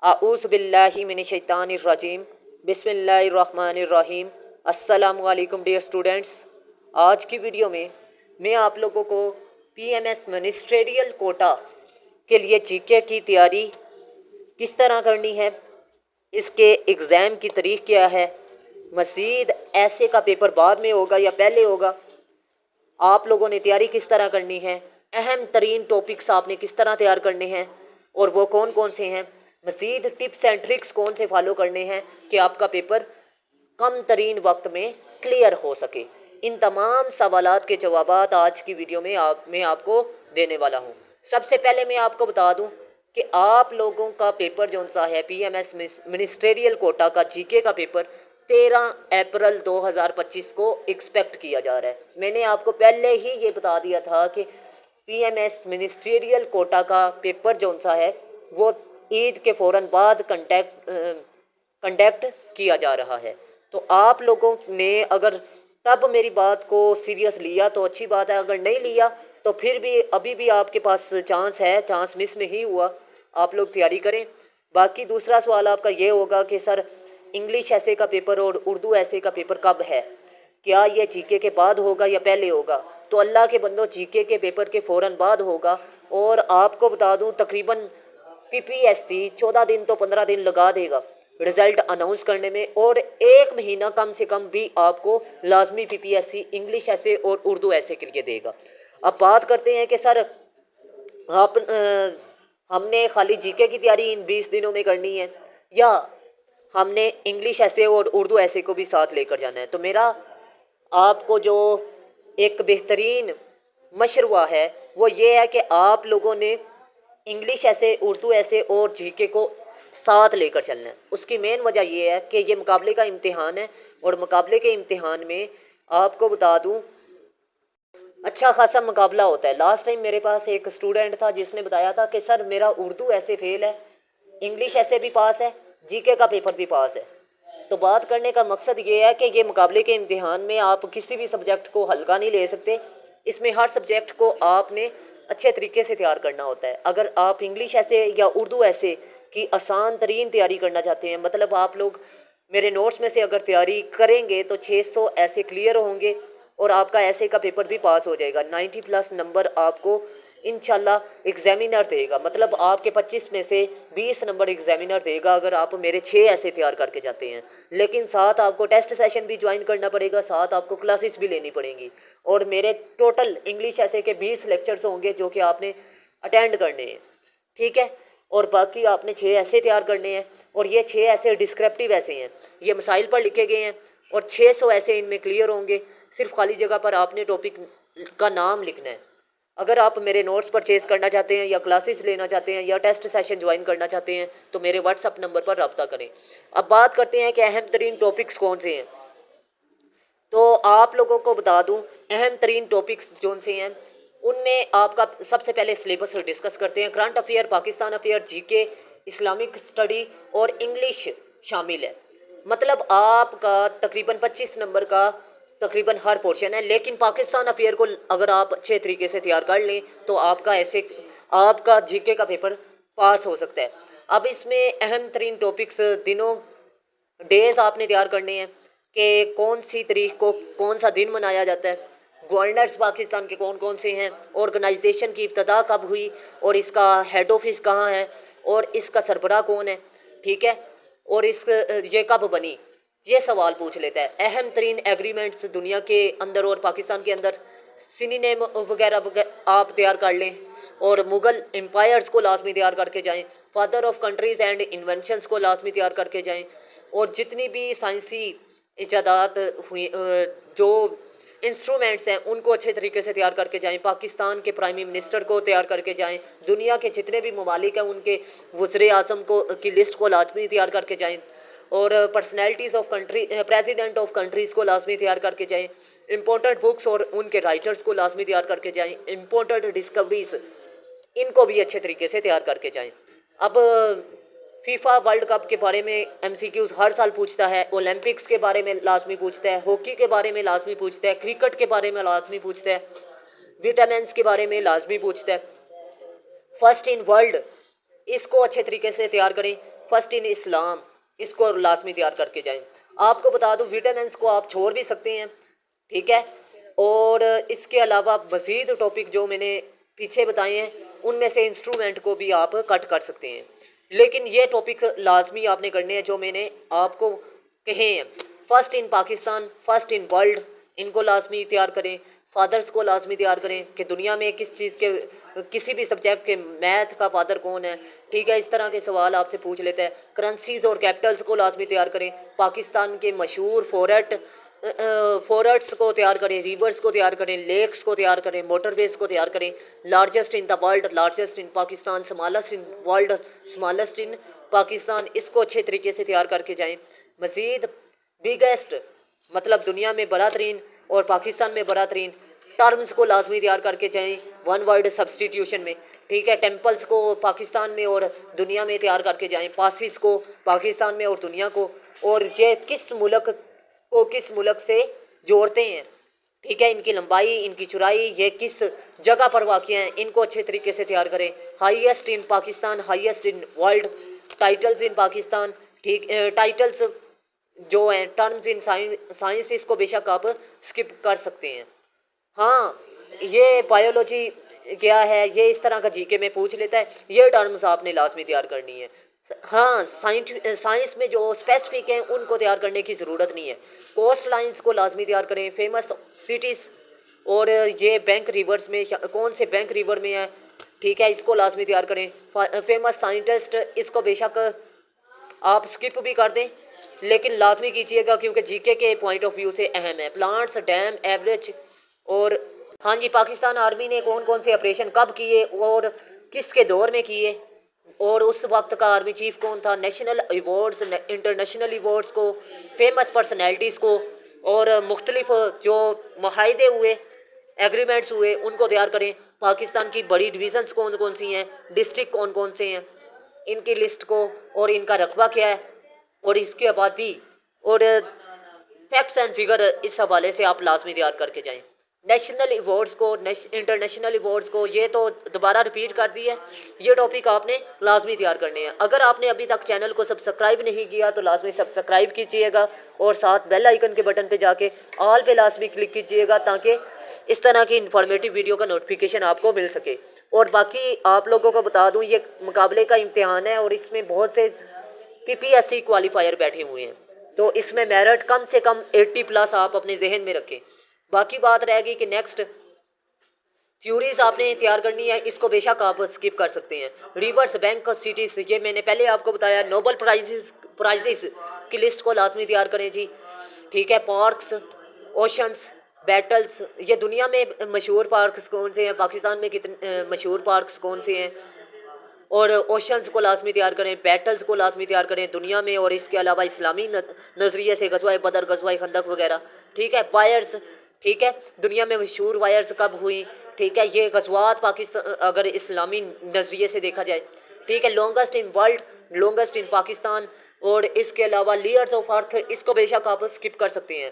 आऊज़ु बिल्लाहि मिनश शैतानिर रजीम बिस्मिल्लाहिर रहमानिर रहीम। अस्सलामु अलैकुम डियर स्टूडेंट्स। आज की वीडियो में मैं आप लोगों को पीएमएस मिनिस्ट्रियल कोटा के लिए जीके की तैयारी किस तरह करनी है, इसके एग्ज़ाम की तारीख क्या है, मज़ीद ऐसे का पेपर बाद में होगा या पहले होगा, आप लोगों ने तैयारी किस तरह करनी है, अहम तरीन टॉपिक्स आपने किस तरह तैयार करने हैं और वो कौन कौन से हैं, मज़ीद टिप्स एंड ट्रिक्स कौन से फॉलो करने हैं कि आपका पेपर कम तरीन वक्त में क्लियर हो सके। इन तमाम सवालात के जवाबात आज की वीडियो में मैं आपको देने वाला हूँ। सबसे पहले मैं आपको बता दूँ कि आप लोगों का पेपर जो सा है पीएमएस मिनिस्ट्रियल कोटा का जीके का पेपर 13 अप्रैल 2025 को एक्सपेक्ट किया जा रहा है। मैंने आपको पहले ही ये बता दिया था कि पीएमएस मिनिस्ट्रियल कोटा का पेपर जो सा है वो ईद के फ़ौरन बाद कंडक्ट किया जा रहा है। तो आप लोगों ने अगर तब मेरी बात को सीरियस लिया तो अच्छी बात है, अगर नहीं लिया तो फिर भी अभी भी आपके पास चांस है, चांस मिस नहीं हुआ, आप लोग तैयारी करें। बाकी दूसरा सवाल आपका ये होगा कि सर इंग्लिश ऐसे का पेपर और उर्दू ऐसे का पेपर कब है, क्या ये जीके के बाद होगा या पहले होगा? तो अल्लाह के बंदो जीके के पेपर के फ़ौरन बाद होगा। और आपको बता दूं तकरीबन पीपीएससी 14 दिन तो 15 दिन लगा देगा रिज़ल्ट अनाउंस करने में, और 1 महीना कम से कम भी आपको लाजमी पीपीएससी इंग्लिश ऐसे और उर्दू ऐसे के लिए देगा। अब बात करते हैं कि सर आप हमने खाली जीके की तैयारी इन 20 दिनों में करनी है या हमने इंग्लिश ऐसे और उर्दू ऐसे को भी साथ लेकर जाना है। तो मेरा आपको जो एक बेहतरीन मशवरा है वो ये है कि आप लोगों ने इंग्लिश ऐसे, उर्दू ऐसे और जीके को साथ लेकर चलना है। उसकी मेन वजह ये है कि ये मुकाबले का इम्तिहान है और मुकाबले के इम्तिहान में आपको बता दूं अच्छा खासा मुकाबला होता है। लास्ट टाइम मेरे पास एक स्टूडेंट था जिसने बताया था कि सर मेरा उर्दू ऐसे फेल है, इंग्लिश ऐसे भी पास है, जीके का पेपर भी पास है। तो बात करने का मकसद ये है कि ये मुकाबले के इम्तिहान में आप किसी भी सब्जेक्ट को हल्का नहीं ले सकते। इसमें हर सब्जेक्ट को आपने अच्छे तरीके से तैयार करना होता है। अगर आप इंग्लिश ऐसे या उर्दू ऐसे की आसान तरीन तैयारी करना चाहते हैं, मतलब आप लोग मेरे नोट्स में से अगर तैयारी करेंगे तो 600 ऐसे क्लियर होंगे और आपका ऐसे का पेपर भी पास हो जाएगा। 90+ नंबर आपको इंशाल्लाह एग्जामिनर देगा, मतलब आपके 25 में से 20 नंबर एग्जामिनर देगा अगर आप मेरे 6 ऐसे तैयार करके जाते हैं। लेकिन साथ आपको टेस्ट सेशन भी ज्वाइन करना पड़ेगा, साथ आपको क्लासेस भी लेनी पड़ेंगी और मेरे टोटल इंग्लिश ऐसे के 20 लेक्चर्स होंगे जो कि आपने अटेंड करने हैं, ठीक है। और बाकी आपने 6 ऐसे तैयार करने हैं और ये 6 ऐसे डिस्क्रिप्टिव ऐसे हैं, ये मसाइल पर लिखे गए हैं और 600 ऐसे इनमें क्लियर होंगे। सिर्फ खाली जगह पर आपने टॉपिक का नाम लिखना है। अगर आप मेरे नोट्स परचेज़ करना चाहते हैं या क्लासेस लेना चाहते हैं या टेस्ट सेशन ज्वाइन करना चाहते हैं तो मेरे व्हाट्सअप नंबर पर रब्ता करें। अब बात करते हैं कि अहम तरीन टॉपिक्स कौन से हैं। तो आप लोगों को बता दूं अहम तरीन टॉपिक्स कौन से हैं, उनमें आपका सबसे पहले सिलेबस डिस्कस करते हैं। Current affair, Pakistan affair, GK, Islamic study और इंग्लिश शामिल है। मतलब आपका तकरीबन 25 नंबर का तकरीबन हर पोर्शन है। लेकिन पाकिस्तान अफेयर को अगर आप अच्छे तरीके से तैयार कर लें तो आपका जीके का पेपर पास हो सकता है। अब इसमें अहम तरीन टॉपिक्स दिनों डेज आपने तैयार करने हैं कि कौन सी तारीख को कौन सा दिन मनाया जाता है, गवर्नर्स पाकिस्तान के कौन कौन से हैं, ऑर्गेनाइजेशन की इब्तदा कब हुई और इसका हेड ऑफिस कहाँ है और इसका सरबराह कौन है, ठीक है, और ये कब बनी, ये सवाल पूछ लेता है। अहम तरीन एग्रीमेंट्स दुनिया के अंदर और पाकिस्तान के अंदर सिनोनिम वगैरह आप तैयार कर लें और मुग़ल एम्पायर्स को लाजमी तैयार करके जाएं, father of countries and inventions को लाजमी तैयार करके जाएं और जितनी भी साइंसी इजादात हुई जो इंस्ट्रूमेंट्स हैं उनको अच्छे तरीके से तैयार करके जाएं। पाकिस्तान के प्राइम मिनिस्टर को तैयार करके जाएं, दुनिया के जितने भी ममालिक हैं उनके वज़ीर आज़म को की लिस्ट को लाजमी तैयार करके जाएं और personalities of country, president of countries को लाजमी तैयार करके जाएं। इम्पोर्टेंट बुक्स और उनके राइटर्स को लाजमी तैयार करके जाएं। इम्पोर्टेंट डिस्कवरीज इनको भी अच्छे तरीके से तैयार करके जाएं। अब फीफा वर्ल्ड कप के बारे में एमसीक्यूज़ हर साल पूछता है, ओलंपिक्स के बारे में लाजमी पूछता है, हॉकी के बारे में लाजमी पूछता है, क्रिकेट के बारे में लाजमी पूछता है, विटामिन्स के बारे में लाजमी पूछता है। फर्स्ट इन वर्ल्ड इसको अच्छे तरीके से तैयार करें। फर्स्ट इन इस्लाम, इसको लाजमी तैयार करके जाएं। आपको बता दूं विटामिन्स को आप छोड़ भी सकते हैं, ठीक है। और इसके अलावा मज़ीद टॉपिक जो मैंने पीछे बताए हैं उनमें से इंस्ट्रूमेंट को भी आप कट कर सकते हैं, लेकिन ये टॉपिक लाजमी आपने करने हैं जो मैंने आपको कहे हैं। First in Pakistan, first in world, इनको लाजमी तैयार करें। फादर्स को लाजमी तैयार करें कि दुनिया में किस चीज़ के, किसी भी सब्जेक्ट के मैथ का फादर कौन है, ठीक है। इस तरह के सवाल आपसे पूछ लेते हैं। करेंसीज़ और कैपिटल्स को लाजमी तैयार करें। पाकिस्तान के मशहूर फोरेट्स को तैयार करें, रिवर्स को तैयार करें, लेक्स को तैयार करें, मोटरवेज को तैयार करें। Largest in the world, largest in Pakistan, smallest in world, smallest इन पाकिस्तान, इसको अच्छे तरीके से तैयार करके जाएं। मज़ीद बिगेस्ट मतलब दुनिया में बड़ा तरीन और पाकिस्तान में बड़ा तरीन टर्म्स को लाजमी तैयार करके जाएं वन वर्ड सब्सटीट्यूशन में, ठीक है। टेम्पल्स को पाकिस्तान में और दुनिया में तैयार करके जाएं, पासिस को पाकिस्तान में और दुनिया को, और ये किस मुल्क को किस मुल्क से जोड़ते हैं, ठीक है। इनकी लंबाई, इनकी चौड़ाई, ये किस जगह पर वाक़िया हैं, इनको अच्छे तरीके से तैयार करें। Highest in Pakistan, highest in world, titles इन पाकिस्तान, ठीक। टाइटल्स जो हैं टर्म्स इन साइंस, इसको बेशक आप स्किप कर सकते हैं। हाँ, ये बायोलॉजी क्या है, ये इस तरह का जीके में पूछ लेता है, ये टर्म्स आपने लाजमी तैयार करनी है। हाँ, साइंस में जो स्पेसिफिक हैं उनको तैयार करने की ज़रूरत नहीं है। कोस्ट लाइंस को लाजमी तैयार करें। फेमस सिटीज़ और ये बैंक रिवर्स में कौन से बैंक रिवर में है, ठीक है, इसको लाजमी तैयार करें। फेमस साइंटिस्ट, इसको बेशक आप स्किप भी कर दें, लेकिन लाजमी कीजिएगा क्योंकि जीके के पॉइंट ऑफ व्यू से अहम है। प्लांट्स, डैम, एवरेज, और हाँ जी, पाकिस्तान आर्मी ने कौन कौन से ऑपरेशन कब किए और किसके दौर में किए, और उस वक्त का आर्मी चीफ कौन था। नेशनल अवार्ड्स, इंटरनेशनल अवार्ड्स को, फेमस पर्सनैलिटीज़ को, और मुख्तलिफ जो माहदे हुए, एग्रीमेंट्स हुए, उनको तैयार करें। पाकिस्तान की बड़ी डिवीज़न्स कौन कौन सी हैं, डिस्ट्रिक्ट कौन कौन से हैं, इनकी लिस्ट को, और इनका रकबा क्या है, और इसकी आबादी, और फैक्ट्स एंड फिगर, इस हवाले से आप लाजमी तैयार करके जाएं। नेशनल अवार्ड्स को, इंटरनेशनल अवार्ड्स को, ये तो दोबारा रिपीट कर दी है, ये टॉपिक आपने लाजमी तैयार करने हैं। अगर आपने अभी तक चैनल को सब्सक्राइब नहीं किया तो लाजमी सब्सक्राइब कीजिएगा, और साथ बेल आइकन के बटन पे जाके ऑल पे लाजमी क्लिक कीजिएगा ताकि इस तरह की इन्फॉर्मेटिव वीडियो का नोटिफिकेशन आपको मिल सके। और बाकी आप लोगों को बता दूँ, ये मुकाबले का इम्तिहान है और इसमें बहुत से PPSC क्वालिफायर बैठे हुए हैं, तो इसमें मेरिट कम से कम 80+ आप अपने जहन में रखें। बाकी बात रहेगी कि नेक्स्ट थ्योरीज आपने तैयार करनी है, इसको बेशक आप स्किप कर सकते हैं। रिवर्स बैंक सिटीज़, ये मैंने पहले आपको बताया। नोबल प्राइजेस की लिस्ट को लाजमी तैयार करें जी, ठीक है। पार्क्स, ओशंस, बैटल्स, ये दुनिया में मशहूर पार्क्स कौन से हैं, पाकिस्तान में कितने मशहूर पार्क्स कौन से हैं, और ओशंस को लाजमी तैयार करें। बैटल्स को लाजमी तैयार करें दुनिया में, और इसके अलावा इस्लामी नज़रिए से गज़वाए बदर, गज़वाए खंदक वगैरह, ठीक है। वायर्स, ठीक है, दुनिया में मशहूर वायर्स कब हुई, ठीक है, ये गज़वात पाकिस्तान अगर इस्लामी नज़रिए से देखा जाए, ठीक है। Longest in world, longest in Pakistan, और इसके अलावा लेयर्स ऑफ अर्थ, इसको बेशक आप स्किप कर सकते हैं,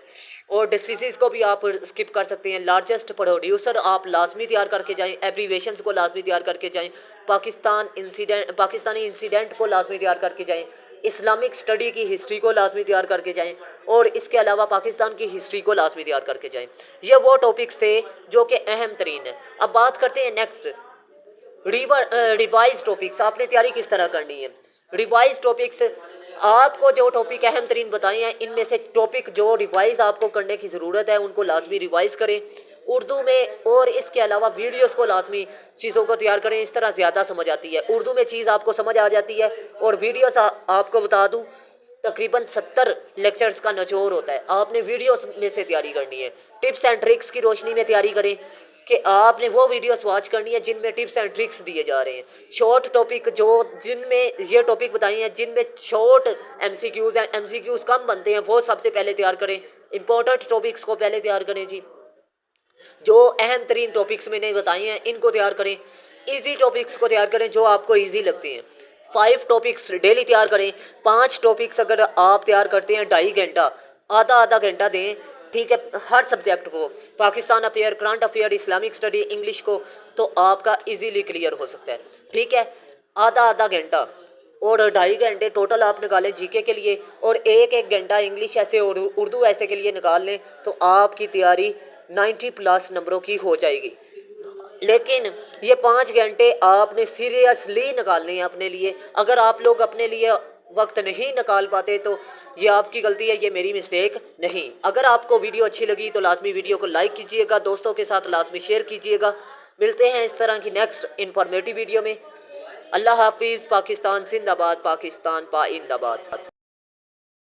और डिसीज़ को भी आप स्किप कर सकते हैं। लार्जेस्ट प्रोड्यूसर आप लाजमी तैयार करके जाएं, एब्रीवेशंस को लाजमी तैयार करके जाएं। पाकिस्तानी इंसिडेंट को लाजमी तैयार करके जाएं। इस्लामिक स्टडी की हिस्ट्री को लाजमी तैयार करके जाएं, और इसके अलावा पाकिस्तान की हिस्ट्री को लाजमी तैयार करके जाएं। ये वो टॉपिक्स थे जो कि अहम तरीन है। अब बात करते हैं नेक्स्ट रिवाइज टॉपिक्स, आपने तैयारी किस तरह करनी है। रिवाइज टॉपिक्स, आपको जो टॉपिक अहम तरीन बताए हैं, इनमें से टॉपिक जो रिवाइज आपको करने की ज़रूरत है उनको लाजमी रिवाइज करें उर्दू में, और इसके अलावा वीडियोस को लाजमी चीज़ों को तैयार करें, इस तरह ज़्यादा समझ आती है। उर्दू में चीज़ आपको समझ आ जाती है, और वीडियोस आपको बता दूं तकरीबन 70 लेक्चर्स का निचोड़ होता है, आपने वीडियोस में से तैयारी करनी है। टिप्स एंड ट्रिक्स की रोशनी में तैयारी करें कि आपने वो वीडियोस वॉच करनी है जिनमें टिप्स एंड ट्रिक्स दिए जा रहे हैं। शॉर्ट टॉपिक जो जिनमें ये टॉपिक बताए हैं जिनमें शॉर्ट MCQs हैं, MCQs कम बनते हैं, वो सबसे पहले तैयार करें। इंपॉर्टेंट टॉपिक्स को पहले तैयार करें जी, जो अहम तरीन टॉपिक्स मैंने बताए हैं इनको तैयार करें। इजी टॉपिक्स को तैयार करें जो आपको इजी लगते हैं। 5 टॉपिक्स डेली तैयार करें। 5 टॉपिक्स अगर आप तैयार करते हैं 2.5 घंटा, आधा घंटा दें, ठीक है, हर सब्जेक्ट को, Pakistan affair, current affair, Islamic study, English को, तो आपका इजीली क्लियर हो सकता है, ठीक है, आधा घंटा। और 2.5 घंटे टोटल आप निकालें जीके के लिए और 1-1 घंटा इंग्लिश ऐसे और उर्दू ऐसे के लिए निकाल लें तो आपकी तैयारी 90+ नंबरों की हो जाएगी। लेकिन ये 5 घंटे आपने सीरियसली निकालने हैं अपने लिए। अगर आप लोग अपने लिए वक्त नहीं निकाल पाते तो ये आपकी गलती है, ये मेरी मिस्टेक नहीं। अगर आपको वीडियो अच्छी लगी तो लाजमी वीडियो को लाइक कीजिएगा, दोस्तों के साथ लाजमी शेयर कीजिएगा। मिलते हैं इस तरह की नेक्स्ट इंफॉर्मेटिव वीडियो में। अल्लाह हाफिज़। पाकिस्तान जिंदाबाद, पाकिस्तान पाइंदाबाद।